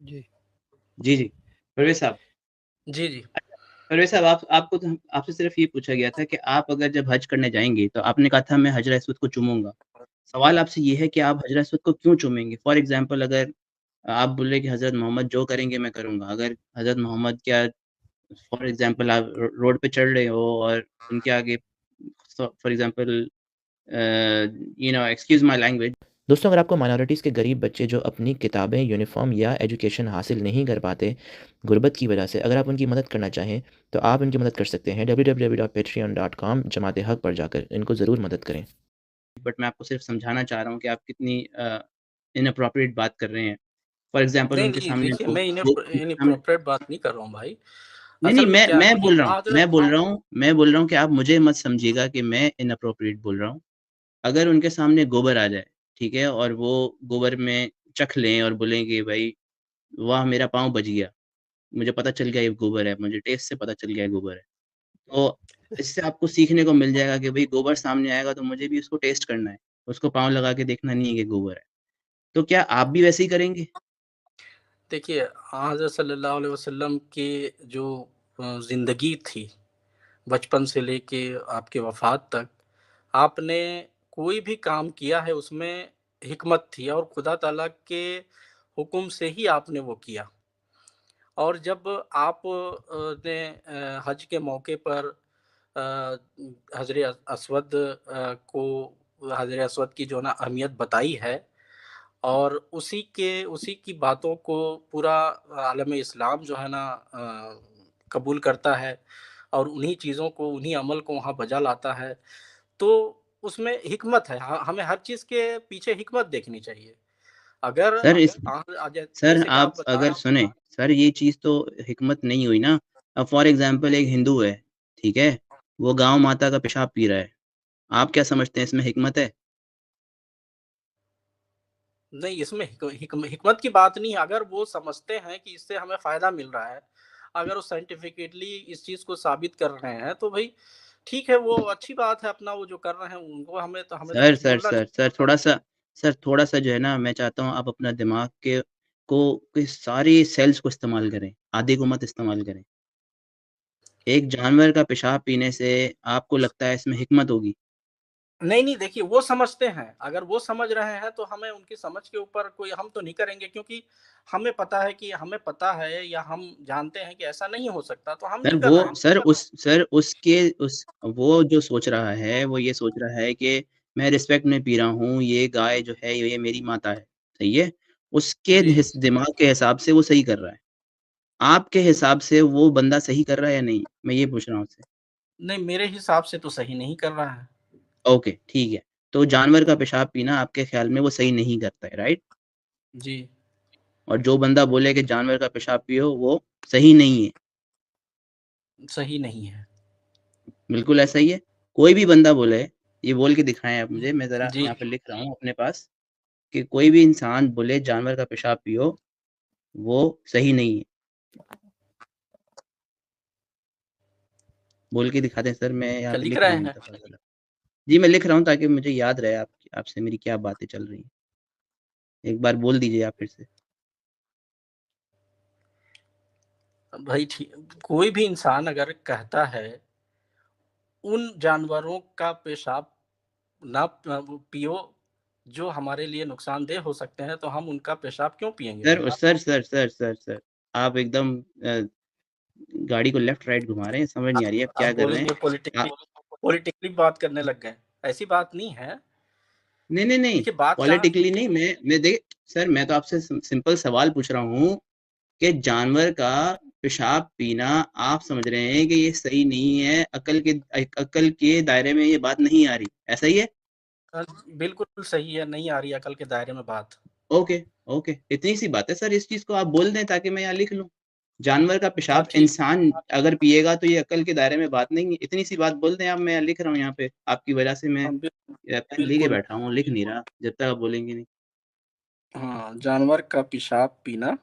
जी। जी, जी। परवेज़ साहब जी, जी। परवेज़ साहब आपको तो आपसे सिर्फ़ ये पूछा गया था कि आप अगर जब हज करने जाएँगे, तो आपने कहा था मैं हजर असवद को चूमूँगा। सवाल आपसे ये है कि आप हजर असवद को क्यों चूमेंगे? फॉर एग्ज़ाम्पल अगर आप बोले कि हज़रत मोहम्मद जो करेंगे मैं करूँगा। अगर हज़रत मोहम्मद क्या फॉर एग्ज़ाम्पल आप रोड पे चल रहे हो और उनके आगे for example excuse my language. दोस्तों, अगर आपको माइनॉरिटीज़ के गरीब बच्चे जो अपनी किताबें, यूनिफ़ॉर्म या एजुकेशन हासिल नहीं कर पाते गुर्बत की वजह से, अगर आप उनकी मदद करना चाहें, तो आप उनकी मदद कर सकते हैं www.patreon.com जमात-ए-हक़ पर जाकर। इनको ज़रूर मदद करें। बट मैं आपको सिर्फ़ समझाना चाह रहा हूँ कि आप कितनी इनएप्रोप्रिएट बात कर रहे हैं। फॉर एग्ज़ाम्पल नहीं, उनके नहीं, सामने देखिए वो मैं वो उनके सामने इनएप्रोप्रिएट बात नहीं कर रहा हूँ भाई। नहीं, नहीं, असल में मैं क्या है मैं कि बोल रहा हूँ हज़रत मैं बोल रहा हूँ मैं बोल रहा हूँ कि आप मुझे मत समझिएगा कि मैं इनएप्रोप्रिएट बोल रहा हूँ। अगर उनके सामने गोबर आ जाए, ठीक है? और वो गोबर में चख लें और बोलें कि भई वाह! मेरा पाँव बच गया। मुझे पता चल गया ये गोबर है, मुझे टेस्ट से पता चल गया ये गोबर है। तो इससे आपको सीखने को मिल जाएगा कि भई गोबर सामने आएगा तो मुझे भी उसको टेस्ट करना है। उसको पाँव लगा के देखना नहीं है कि गोबर है। तो क्या आप भी वैसे ही करेंगे? देखिए, हज़रत सल्लल्लाहु अलैहि वसल्लम की जो ज़िंदगी थी, बचपन से लेके आपके वफ़ात तक, आपने कोई भी काम किया है उसमें हिकमत थी और खुदा ताला के हुक्म से ही आपने वो किया। और जब आप ने हज के मौके पर हजर असवद को हजर असवद की जो ना अहमियत बताई है और उसी की बातों को पूरा आलम इस्लाम जो है ना कबूल करता है और उन्हीं चीज़ों को, उन्हीं अमल को वहाँ बजा लाता है, तो उसमें हिकमत है। हमें हर चीज़ के पीछे हिकमत देखनी चाहिए। अगर सर इस सर जैसे कि आप आप बता अगर रहे सुनें, सर ये चीज़ तो हिकमत नहीं हुई ना। अब फॉर एग्ज़ाम्पल एक हिंदू है, ठीक है? वो गाँव माता का पेशाब पी रहा है। आप क्या समझते हैं इसमें हिकमत है? नहीं, इसमें हिकमत की बात नहीं है, अगर वो समझते हैं कि इससे हमें फ़ायदा मिल रहा है, अगर वो साइंटिफिकली इस चीज़ को साबित कर रहे हैं, तो भई ठीक है, वो अच्छी बात है अपना वो जो कर रहे हैं, उनको हमें तो सर, कुछ सर, बोलना सर, चाहिए। सर थोड़ा-सा जो है ना मैं चाहता हूँ आप अपना दिमाग के सारे सेल्स को इस्तेमाल करें, आधे को मत इस्तेमाल करें। एक जानवर का पेशाब पीने से आपको लगता है इसमें हिकमत होगी? नहीं, नहीं, देखिए वो समझते हैं, अगर वो समझ रहे हैं, तो हमें उनकी समझ के ऊपर कोई हम तो नहीं करेंगे क्योंकि हमें पता है या हम जानते हैं कि ऐसा नहीं हो सकता, तो हम सर नहीं कर वो रहे हैं। सर उसके उस वो जो सोच रहा है, वो ये सोच रहा है कि मैं रिस्पेक्ट में पी रहा हूँ, ये गाय जो है ये मेरी माता है, सही है? उसके जी। हिस दिमाग के हिसाब से वो सही कर रहा है। आपके हिसाब से वो बंदा सही कर रहा है या नहीं? मैं ये पूछ रहा हूँ आपसे। नहीं, मेरे हिसाब से तो सही नहीं कर रहा है। ओके, ठीक है। तो जानवर का पेशाब पीना आपके ख़्याल में वो सही नहीं करता है, राइट? जी, और जो बंदा बोले कि जानवर का पेशाब पियो, वो सही नहीं है, सही नहीं है। बिल्कुल ऐसा ही है। कोई भी बंदा बोले, ये बोल के दिखाएँ आप मुझे, मैं ज़रा जी। यहाँ पे लिख रहा हूँ अपने पास कि कोई भी इंसान बोले जानवर का पेशाब पियो, वो सही नहीं है। बोल के दिखा दें सर, मैं यहाँ क्या पे लिख लिख रहा रहे हूँ हैं? मुतफ़र्रग। जी, मैं लिख रहा हूँ ताकि मुझे याद रहे आप आपसे मेरी क्या बातें चल रही हैं। एक बार बोल दीजिए आप फिर से। भाई कोई भी इंसान अगर कहता है उन जानवरों का पेशाब ना वो पियो जो हमारे लिए नुकसानदेह हो सकते हैं, तो हम उनका पेशाब क्यों पिएँगे भाई? सर, आप एकदम गाड़ी को लेफ्ट राइट घुमा रहे हैं, समझ नहीं आ रही है आप आप क्या कर रहे हैं। बोलेंगे अ, पॉलिटिकली बात करने लग गए। ऐसी बात नहीं है। नहीं, देखिए बात कहाँ पॉलिटिकली नहीं मैं देख सर मैं तो आपसे सिंपल सवाल पूछ रहा हूँ कि जानवर का पेशाब पीना आप समझ रहे हैं कि ये सही नहीं है, अकल के दायरे में ये बात नहीं आ रही, ऐसा ही है? बिल्कुल सही है, नहीं आ रही अकल के दायरे में बात। ओके, ओके, इतनी सी बात है सर इस चीज़ को आप बोल दें ताकि मैं यहाँ लिख लूँ। जानवर का हाँ, पेशाब ठीक। इंसान अगर पिएगा तो ये अकल के दायरे में बात नहीं है, इतनी सी बात बोल दें आप मैं यहाँ लिख रहा हूँ यहाँ पे, आपकी वजह से मैं हाँ, पेन लेके बिल्कुल। बैठा हूँ, लिख नहीं रहा, जब तक आप बोलेंगे नहीं। हाँ, जानवर का पेशाब पीना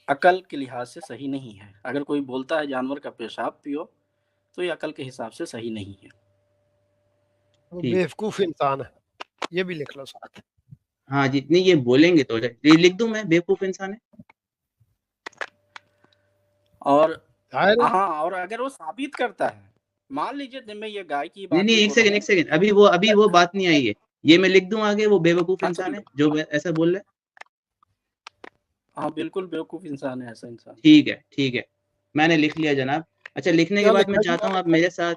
अकल के लिहाज से सही नहीं है। अगर कोई बोलता है जानवर का पेशाब पियो, तो ये अकल के हिसाब से सही नहीं है। वो ठीक है। बेवकूफ़ इंसान है, ये भी लिख लो साथ। हाँ, जितनी ये बोलेंगे तो ये लिख दूँ मैं बेवकूफ़ इंसान है? और जाहिर है। हाँ, और अगर वो साबित करता है, मान लीजिए मैं ये गाय की नहीं बात नहीं, ही एक बोल रहा सेकंड हूँ। एक सेकंड, अभी वो बात नहीं आई है। ये मैं लिख दूं आगे, वो बेवकूफ अच्छा इंसान है बिल्कुल, जो ऐसा बोल रहा है। हाँ बिल्कुल बेवकूफ इंसान है ऐसा इंसान। ठीक है, मैंने लिख लिया जनाब। अच्छा, लिखने के क्या बाद मैं लिखा जी? चाहता हूँ आप मेरे साथ।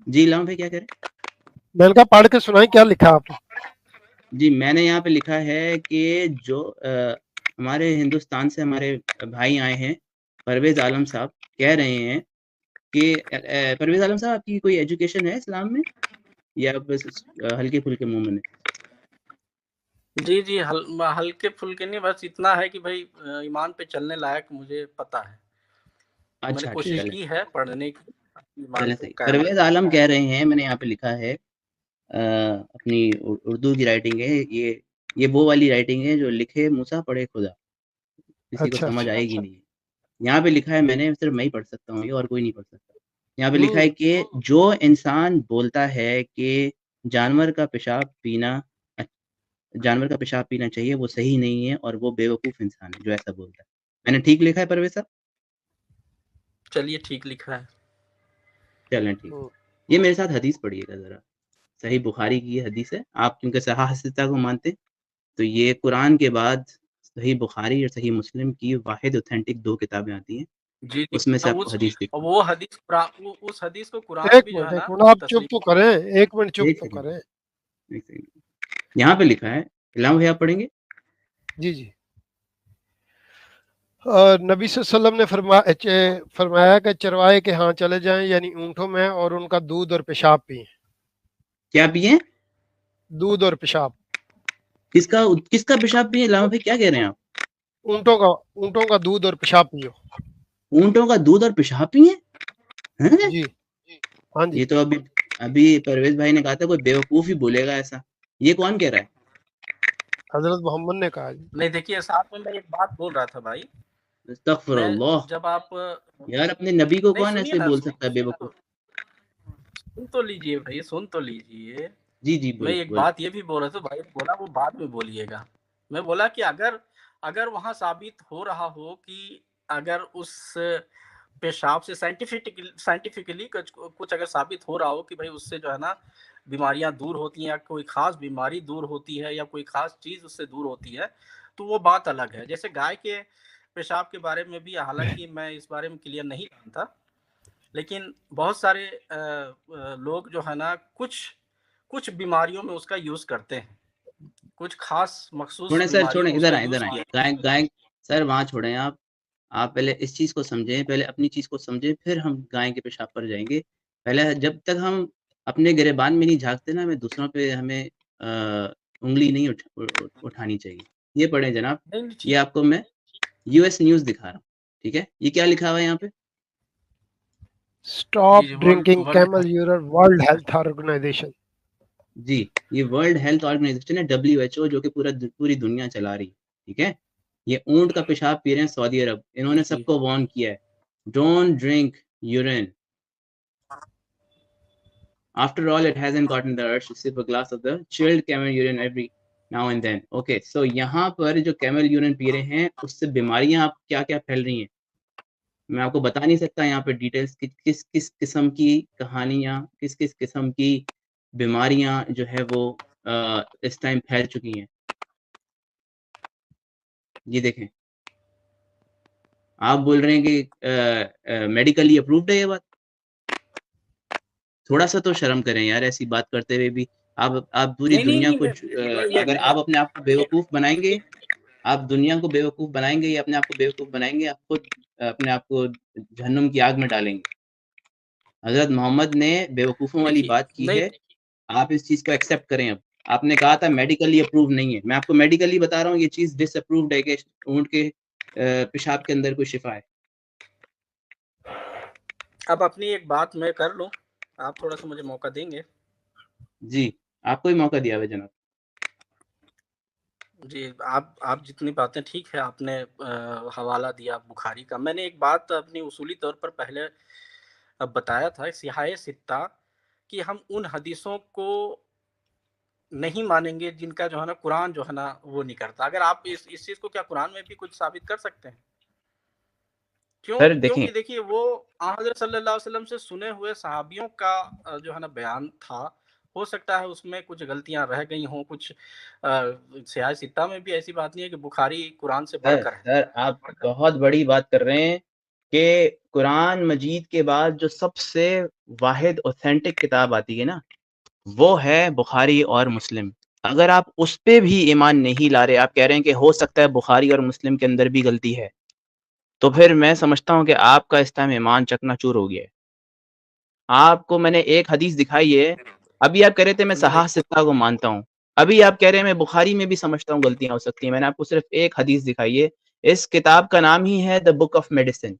जी लाऊं भाई, क्या कह रहे मैंने कहा पढ़ के सुनाई, क्या लिखा आपने? जी, मैंने यहाँ पे लिखा है कि जो हमारे हिंदुस्तान से हमारे भाई आए हैं, परवेज आलम साहब कह रहे हैं कि परवेज आलम साहब, आपकी कोई एजुकेशन है इस्लाम में या बस हल्के फुल्के मुंह में? जी, जी, हल्के-फुल्के नहीं, बस इतना है कि भई ईमान पे चलने लायक मुझे पता है। मैंने अच्छा, कोशिश ठीक। चलें की है पढ़ने की, ईमान चलें को सही। कायम परवेज रखने आलम का। कह रहे हैं, मैंने यहाँ पे लिखा है, अपनी उर्दू की राइटिंग है ये वो वाली राइटिंग है जो लिखे मूसा पढ़े खुदा, किसी को अच्छा समझ अच्छा। आएगी नहीं। यहाँ पे लिखा है, मैंने सिर्फ मैं ही पढ़ सकता हूँ ये, और कोई नहीं पढ़ सकता। यहाँ पे लिखा है कि जो इंसान बोलता है कि जानवर का पेशाब पीना जानवर का पेशाब पीना चाहिए, वो सही नहीं है और वो बेवकूफ़ इंसान है जो ऐसा बोलता है। मैंने ठीक लिखा है परवेज़ साहब? चलिए ठीक लिखा है। चलें ठीक है। ये मेरे साथ हदीस पढ़िएगा ज़रा, सही बुखारी की ये हदीस है। आप क्योंकि सहाहसिता को मानते हैं, तो ये कुरान के बाद सही बुखारी और सही मुस्लिम की वाहिद ऑथेंटिक 2 किताबें आती हैं, जी, जी। उसमें से आपको हदीस दिखा वो हदीस वो उस हदीस को कुरान एक भी जो है मिनट, ना एक मिनट, आप चुप तस्लीम। तो करें, एक मिनट चुप एक तो सेकंड, करें। एक सेकंड। यहाँ पे लिखा है, इलाम भैया आप पढ़ेंगे? जी जी। नबी सल्लल्लाहु अलैहि वसल्लम ने फरमाया कि चरवाहे के यहाँ चले जाएं, यानी ऊँटों में, और उनका दूध और पेशाब पिएं। क्या पिएँ? दूध और पेशाब। किसका पेशाब पिएँ? इलाम भाई क्या कह रहे हैं आप? ऊँटों का दूध और पेशाब पियो। ऊँटों का दूध और पेशाब पिएँ? हैं? जी। हाँ जी। ये तो अभी परवेज़ भाई ने कहा था कोई बेवकूफ़ ही बोलेगा ऐसा। ये कौन कह रहा है? हज़रत मोहम्मद ने कहा जी। नहीं देखिए, साथ में मैं एक बात बोल रहा था भाई। मैं अस्तगफिरुल्लाह। जब आप यार अपने नबी को नहीं कौन सुनिए ऐसे ना, बोल सकता है बेवकूफ़? सुन तो लीजिए भाई, सुन तो लीजिए। जी, जी, मैं बोले, एक बोले। बात ये भी बोल रहा था, भाई बोला वो बाद में बोलिएगा। मैं बोला कि अगर अगर वहाँ साबित हो रहा हो कि अगर उस पेशाब से साइंटिफिकली कुछ कुछ अगर साबित हो रहा हो कि भाई उससे जो है ना बीमारियाँ दूर होती हैं, या कोई ख़ास बीमारी दूर होती है, या कोई ख़ास चीज़ उससे दूर होती है, तो वो बात अलग है। जैसे गाय के पेशाब के बारे में भी, हालाँकि मैं इस बारे में क्लियर नहीं जानता, लेकिन बहुत सारे लोग जो है ना कुछ कुछ बीमारियों में उसका यूज़ करते हैं। कुछ ख़ास मख़सूस छोड़ें सर, बीमारियों छोड़ें, में इधर उसका आएँ, इधर यूज़ आएँ। किया। गाय सर वहाँ छोड़ें आप। आप पहले इस चीज़ को समझें, पहले अपनी चीज़ को समझें, फिर हम गाय के पेशाब पर जाएँगे। पहले जब तक हम अपने गिरेबान में नहीं झाँकते ना, हमें दूसरों पे उँगली नहीं उठानी चाहिए। ये पढ़ें जनाब, नहीं, नहीं ये ठीक। आपको मैं यूएस न्यूज़ दिखा रहा हूँ, ठीक है? ये क्या लिखा हुआ है यहाँ पे? स्टॉप जी, जी, drinking world camel urine, world health organization. जी, ये वर्ल्ड हेल्थ ऑर्गेनाइजेशन है, डब्ल्यूएचओ, जो कि पूरी दुनिया चला रही है, ठीक है? ये ऊँट का पेशाब पी रहे हैं सऊदी अरब, इन्होंने जी। सबको वार्न किया है, don't drink urine. After all, it hasn't gotten the urge to sip a glass of the chilled camel urine every now and then. Okay, so यहाँ पर जो camel urine पी रहे हैं, उससे बीमारियाँ आप क्या-क्या फैल रही हैं, मैं आपको बता नहीं सकता यहाँ पे डिटेल्स कि किस-किस किस्म की कहानियाँ, किस-किस किस्म की बीमारियाँ जो है वो इस टाइम फैल चुकी हैं। ये देखें, आप बोल रहे हैं कि मेडिकली अप्रूव्ड है ये बात? थोड़ा-सा तो शर्म करें यार, ऐसी बात करते हुए भी। आप पूरी नहीं, नहीं, दुनिया नहीं, को ये अगर आप अपने आप को बेवकूफ़ बनाएँगे, आप दुनिया को बेवकूफ़ बनाएँगे या अपने आप को बेवकूफ़ बनाएँगे, आप खुद अपने आप को जहन्नुम की आग में डालेंगे। हज़रत मोहम्मद ने बेवकूफ़ों वाली देखिए बात की नहीं, है, आप इस चीज़ को एक्सेप्ट करें अब। आपने कहा था मेडिकली अप्रूव नहीं है, मैं आपको मेडिकली बता रहा हूँ ये चीज़ डिसअप्रूव्ड है कि ऊँट के पेशाब के अंदर कोई शिफ़ा है। अब अपनी एक बात मैं कर लूँ, आप थोड़ा-सा मुझे मौका देंगे? जी, आपको ही मौका दिया हुआ है जनाब। जी, आप जितनी बातें ठीक है, आपने हवाला दिया बुखारी का। मैंने एक बात अपनी उसूली तौर पर पहले बताया था, सिहाए सित्ता, कि हम उन हदीसों को नहीं मानेंगे जिनका जो है ना कुरान जो है ना, वो नहीं करता। अगर आप इस चीज़ को क्या कुरान में भी कुछ साबित कर सकते हैं? सर देखें, क्योंकि देखिए वो हज़रत सल्लल्लाहु अलैहि वसल्लम से सुने हुए सहाबियों का जो है ना बयान था। हो सकता है उसमें कुछ गलतियाँ रह गई हों, कुछ सियाह सित्ता में भी ऐसी बात नहीं है कि बुखारी कुरान से सर बढ़कर है। सर आप बहुत बड़ी बात कर रहे हैं कि कुरान मजीद के बाद जो सबसे वाहिद ऑथेंटिक किताब आती है ना, वो है बुखारी और मुस्लिम। अगर आप उस पे भी ईमान नहीं ला रहे, आप कह रहे हैं कि हो सकता है बुखारी और मुस्लिम के अंदर भी गलती है, तो फिर मैं समझता हूँ कि आपका इस टाइम ईमान चकनाचूर हो गया है। आपको मैंने एक हदीस दिखाई है, अभी आप कह रहे थे मैं नहीं, सहाह सित्ता को मानता हूँ, अभी आप कह रहे हैं मैं बुखारी में भी समझता हूँ गलतियाँ हो सकती हैं। मैंने आपको सिर्फ एक हदीस दिखाई है, इस किताब का नाम ही है द बुक ऑफ मेडिसिन।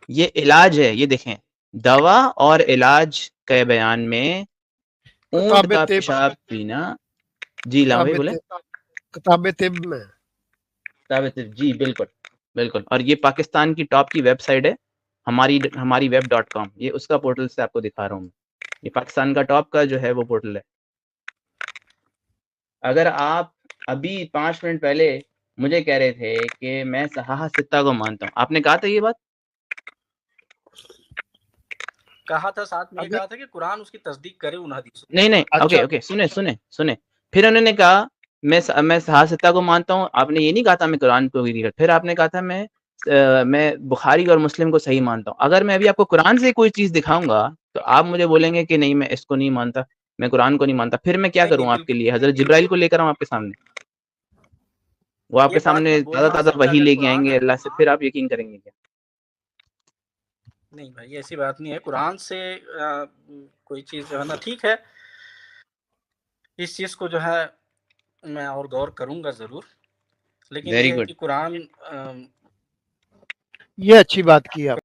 ये इलाज है, ये देखें, दवा और इलाज के बयान में ऊँट किताब का तिब पेशाब पीना। जी लाओ भाई किताब बोले। तिब किताब तिब में जी बिल्कुल, बिल्कुल। और ये पाकिस्तान की टॉप की वेबसाइट है, हमारी web.com, ये उसका पोर्टल से आपको दिखा रहा हूँ मैं। ये पाकिस्तान का टॉप का जो है वो पोर्टल है। अगर आप अभी 5 मिनट पहले मुझे कह रहे थे कि मैं सहाह सित्ता को मानता हूँ, आपने कहा था ये बात? कहा था, साथ में ये अगर कहा था कि कुरान उसकी तस्दीक करे उन हदीसों। नहीं, अच्छा ओके, सुने। फिर उन्होंने कहा मैं सहाह सित्ता को मानता हूँ, आपने ये नहीं कहा था मैं कुरान को भी। फिर आपने कहा था मैं बुखारी और मुस्लिम को सही मानता हूँ। अगर मैं अभी आपको कुरान से कोई चीज़ दिखाऊँगा, तो आप मुझे बोलेंगे कि नहीं मैं इसको नहीं मानता, मैं कुरान को नहीं मानता। फिर मैं क्या नहीं, नहीं, करूँ आपके बिल्कुल। लिए? हज़रत जिब्राइल को लेकर आऊँ आपके सामने? वो ये आपके बात सामने मैं बोल नहीं ताज़ा-ताज़ा सकता, वही अगर लेके कुरान आएँगे अल्लाह से, फिर आप यकीन करेंगे क्या? नहीं भाई, ऐसी बात नहीं है। कुरान से कोई चीज़ जो है ना ठीक है, इस चीज़ को जो है मैं और गौर करूँगा ज़रूर। लेकिन वेरी ये है गुड। कि कुरान ये अच्छी बात की आप